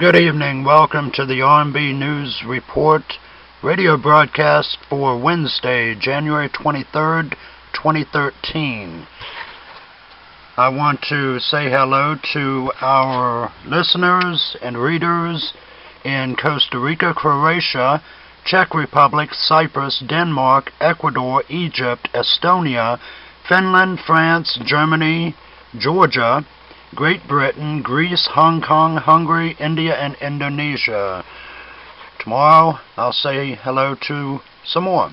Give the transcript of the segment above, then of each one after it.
Good evening. Welcome to the R&B News Report radio broadcast for Wednesday, January 23rd, 2013. I want to say hello to our listeners and readers in Costa Rica, Croatia, Czech Republic, Cyprus, Denmark, Ecuador, Egypt, Estonia, Finland, France, Germany, Georgia, Great Britain, Greece, Hong Kong, Hungary, India, and Indonesia. Tomorrow, I'll say hello to some more.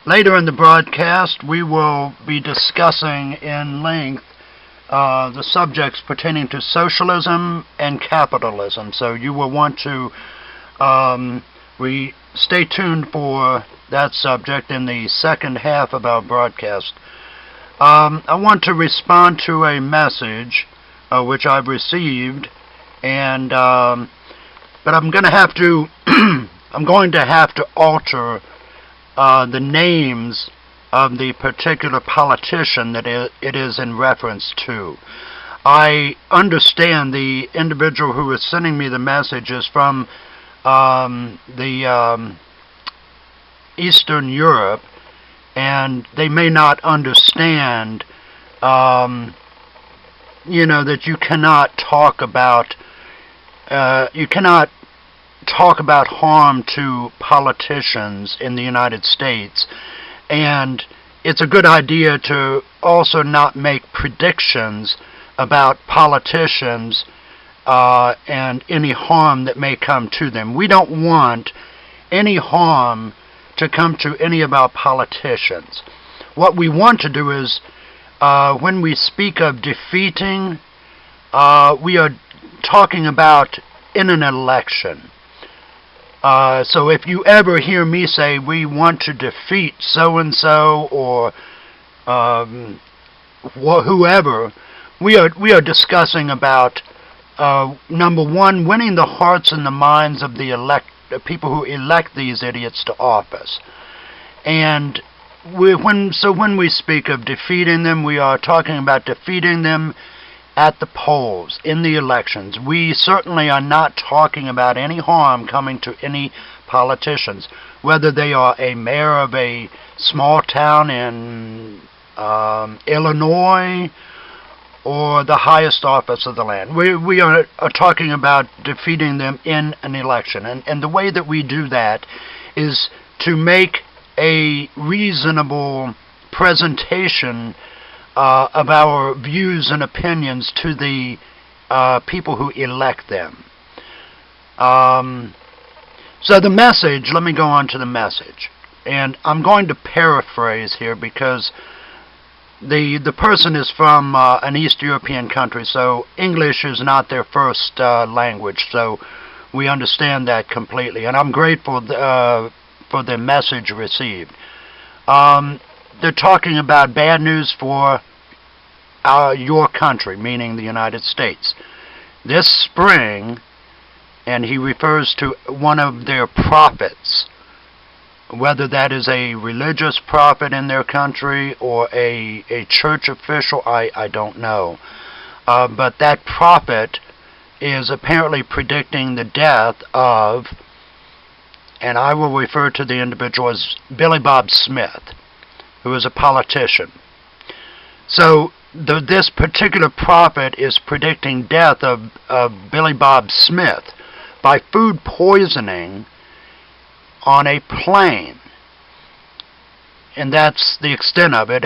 Later in the broadcast, we will be discussing in length the subjects pertaining to socialism and capitalism. So you will want to stay tuned for that subject in the second half of our broadcast. I want to respond to a message which I've received, and but I'm going to have to alter the names of the particular politician that it is in reference to. I understand the individual who is sending me the message is from Eastern Europe, and they may not understand, that you cannot talk about harm to politicians in the United States, and it's a good idea to also not make predictions about politicians and any harm that may come to them. We don't want any harm to come to any of our politicians. What we want to do is, when we speak of defeating, we are talking about in an election. So if you ever hear me say we want to defeat so-and-so or whoever, we are discussing about, number one, winning the hearts and the minds of the people who elect these idiots to office. And when we speak of defeating them, we are talking about defeating them at the polls, in the elections. We certainly are not talking about any harm coming to any politicians, whether they are a mayor of a small town in Illinois or the highest office of the land. We are talking about defeating them in an election. And the way that we do that is to make a reasonable presentation of our views and opinions to the people who elect them. So the message, let me go on to the message. And I'm going to paraphrase here because the person is from an East European country, so English is not their first language, so we understand that completely. And I'm grateful for the message received. They're talking about bad news for your country, meaning the United States. This spring, and he refers to one of their prophets, whether that is a religious prophet in their country or a church official, I don't know. But that prophet is apparently predicting the death of, and I will refer to the individual as Billy Bob Smith, who is a politician. So this particular prophet is predicting death of Billy Bob Smith by food poisoning on a plane. And that's the extent of it.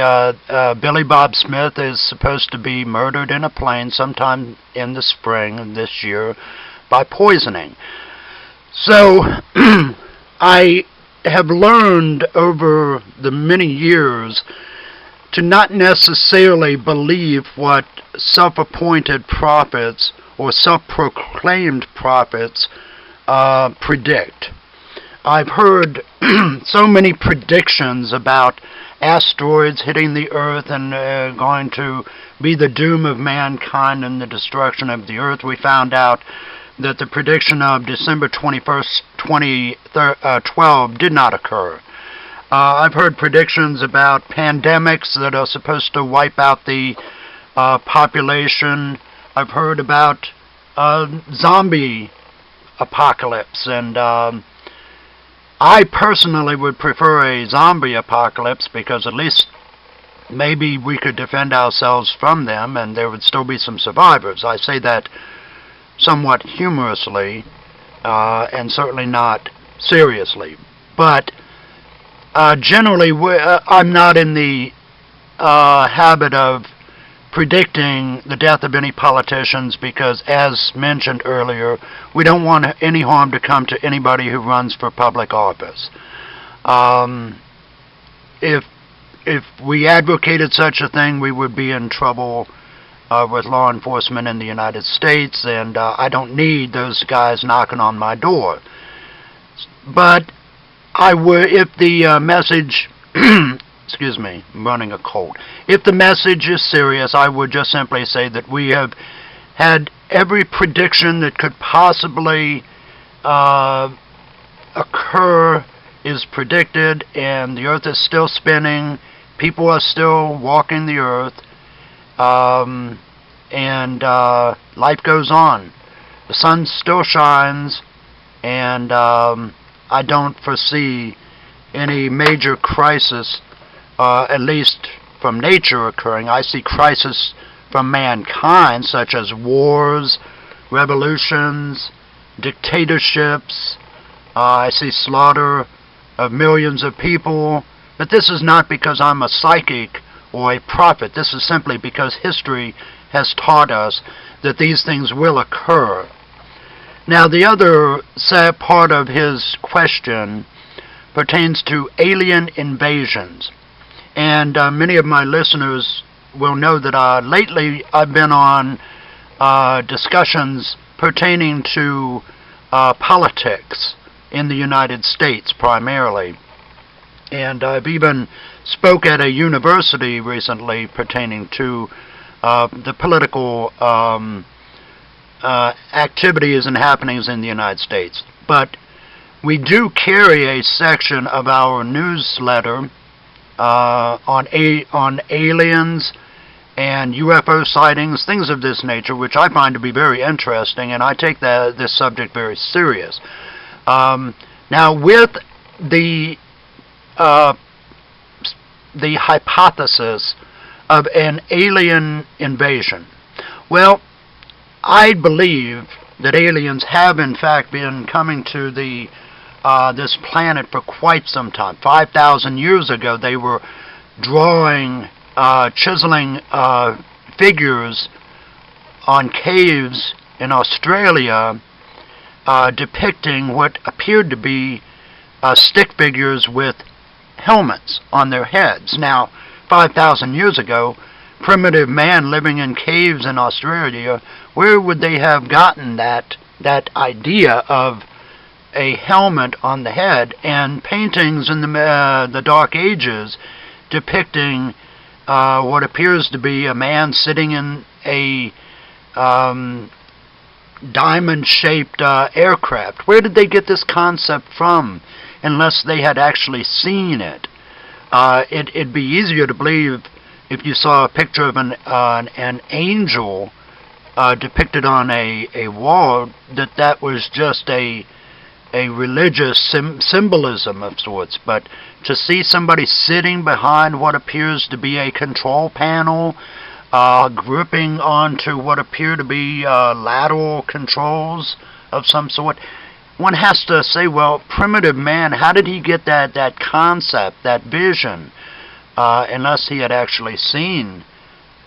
Billy Bob Smith is supposed to be murdered in a plane sometime in the spring of this year by poisoning. So I have learned over the many years to not necessarily believe what self-appointed prophets or self-proclaimed prophets predict. I've heard so many predictions about asteroids hitting the Earth and going to be the doom of mankind and the destruction of the Earth. We found out that the prediction of December 21st, 2012 did not occur. I've heard predictions about pandemics that are supposed to wipe out the population. I've heard about zombie apocalypse, and I personally would prefer a zombie apocalypse because at least maybe we could defend ourselves from them and there would still be some survivors. I say that somewhat humorously and certainly not seriously. But generally, I'm not in the habit of predicting the death of any politicians because, as mentioned earlier, we don't want any harm to come to anybody who runs for public office. If we advocated such a thing, we would be in trouble with law enforcement in the United States, and I don't need those guys knocking on my door. But I would, if the message, excuse me, I'm running a cold. If the message is serious, I would just simply say that we have had every prediction that could possibly occur is predicted, and the earth is still spinning. People are still walking the earth, and life goes on. The sun still shines, and I don't foresee any major crisis, at least from nature, occurring. I see crisis from mankind, such as wars, revolutions, dictatorships. I see slaughter of millions of people. But this is not because I'm a psychic or a prophet. This is simply because history has taught us that these things will occur. Now, the other sad part of his question pertains to alien invasions. And many of my listeners will know that lately I've been on discussions pertaining to politics in the United States primarily. And I've even spoke at a university recently pertaining to the political activities and happenings in the United States. But we do carry a section of our newsletter on aliens and UFO sightings, things of this nature, which I find to be very interesting, and I take this subject very serious. Now, with the hypothesis of an alien invasion, well, I believe that aliens have in fact been coming to this planet for quite some time. 5,000 years ago, they were drawing, chiseling figures on caves in Australia, depicting what appeared to be stick figures with helmets on their heads. Now, 5,000 years ago, primitive man living in caves in Australia, where would they have gotten that idea of a helmet on the head? And paintings in the Dark Ages depicting what appears to be a man sitting in a diamond-shaped aircraft. Where did they get this concept from, unless they had actually seen it? It'd be easier to believe if you saw a picture of an angel depicted on a wall, that was just a religious symbolism of sorts. But to see somebody sitting behind what appears to be a control panel, gripping onto what appear to be lateral controls of some sort, one has to say, well, primitive man, how did he get that concept, that vision, unless he had actually seen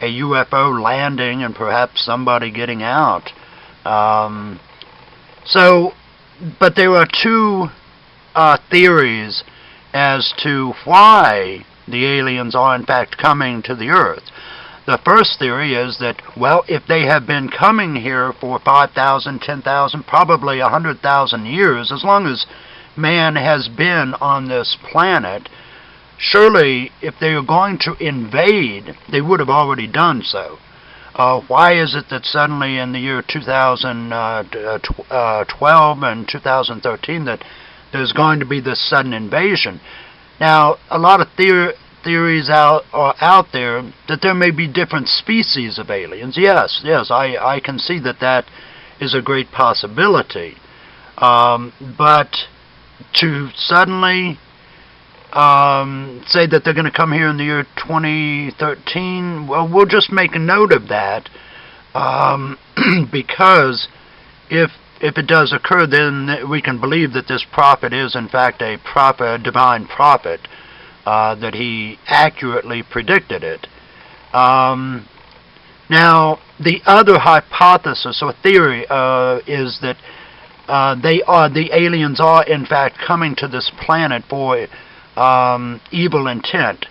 a UFO landing and perhaps somebody getting out. But there are two theories as to why the aliens are in fact coming to the Earth. The first theory is that, well, if they have been coming here for 5,000, 10,000, probably 100,000 years, as long as man has been on this planet, surely if they are going to invade, they would have already done so. Why is it that suddenly in the year 2012 and 2013 that there's going to be this sudden invasion? Now, a lot of theories are out there that there may be different species of aliens. Yes, I can see that is a great possibility. But to suddenly say that they're going to come here in the year 2013, well, we'll just make a note of that, because if it does occur, then we can believe that this prophet is in fact a prophet, a divine prophet, that he accurately predicted it. Now, the other hypothesis or theory is that the aliens are in fact coming to this planet for evil intent,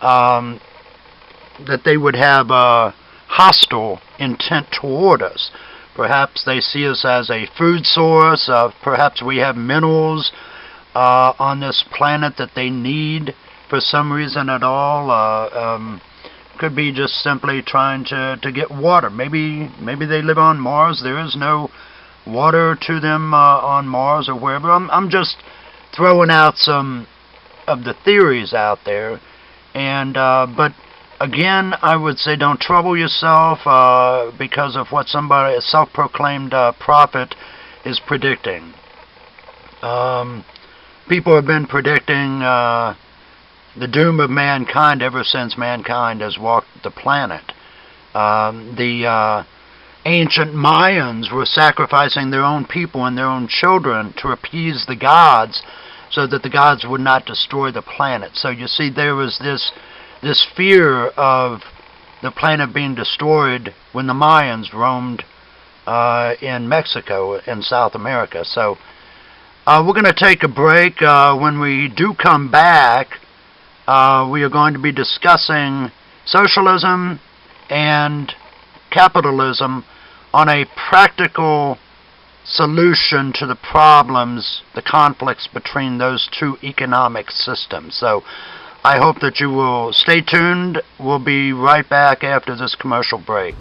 that they would have a hostile intent toward us. Perhaps they see us as a food source, perhaps we have minerals on this planet that they need for some reason at all. Could be just simply trying to get water. Maybe they live on Mars. There is no water to them on Mars or wherever. I'm just throwing out some of the theories out there, and but again, I would say don't trouble yourself because of what somebody, a self-proclaimed prophet, is predicting. People have been predicting the doom of mankind ever since mankind has walked the planet. The ancient Mayans were sacrificing their own people and their own children to appease the gods, so that the gods would not destroy the planet. So you see, there was this fear of the planet being destroyed when the Mayans roamed in Mexico, in South America. So we're going to take a break. When we do come back, we are going to be discussing socialism and capitalism on a practical solution to the problems, the conflicts between those two economic systems. So I hope that you will stay tuned. We'll be right back after this commercial break.